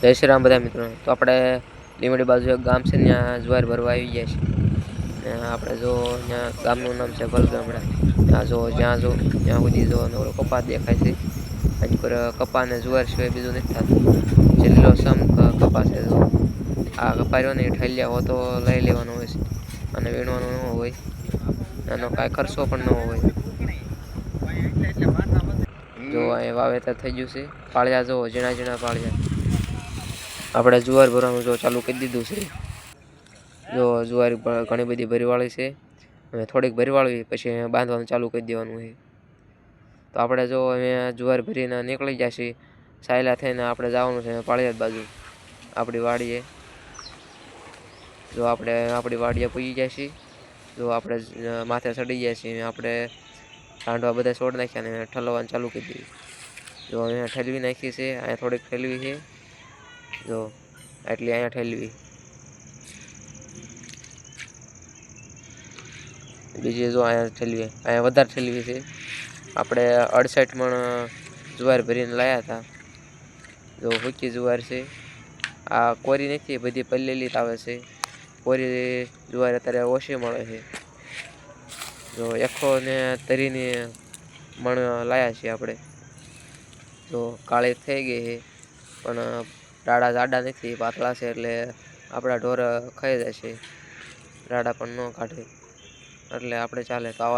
જય શ્રી રામ બધા મિત્રો. તો આપણે લીમડી બાજુ એક ગામ છે, ત્યાં જુવાર ભરવા આવી ગયા છે. આપણે જો ત્યાં ગામનું નામ છે ભલગામડા. ત્યાં જ્યાં સુધી જો નવરો કપા દેખાય છે. આજ પર કપા ને જુવાર સિવાય બીજું નથી થતું. જે લીલોસમ કપા છે. જો આ કપાર્યો ને ઠાલ્યા હો તો લઈ લેવાનો હોય છે, અને વીણવાનો ન હોય. એનો કાંઈ ખર્ચો પણ ન હોય. જો અહીં વાવેતર થઈ ગયું છે. પાળિયા જો ઝીણા ઝીણા પાળિયા. આપણે જુવાર ભરવાનું જો ચાલુ કરી દીધું છે. જો જુવાર ઘણી બધી ભરવાળી છે, અને થોડીક ભરવાળવી પછી બાંધવાનું ચાલુ કરી દેવાનું છે. તો આપણે જો અહીંયા જુવાર ભરીને નીકળી જશે. સાયલા થઈને આપણે જવાનું છે પાળિયાદ બાજુ, આપણી વાડીએ. જો આપણે આપણી વાડીએ પૂજી જશે. જો આપણે માથે ચડી ગયા છીએ, આપણે રાંડવા બધા છોડ નાખ્યા ને ઠલવવાનું ચાલુ કરી દીધું. જો અહીંયા ઠલવી નાખી છે, અહીંયા થોડીક ઠલવી છે. જો એટલી અહીંયા ઠેલવી, બીજી જો અહીંયા ઠેલવી, અહીંયા વધારે ઠેલવી છે. આપણે 68 મણ જુવાર ભરીને લાવ્યા હતા. જો હુકી જુવાર છે. આ કોરી નથી, બધી પલ્લેલી આવે છે. કોરી જુવાર અત્યારે ઓછી મળે છે. જો 130 મણ લાવ્યા છીએ આપણે. જો કાળી થઈ ગઈ છે, પણ રાડા જાડા નથી, પાતળા છે, એટલે આપણા ઢોર ખાઈ જાય છે. રાડા પણ ન કાઢે, એટલે આપણે ચાલે. તો આવા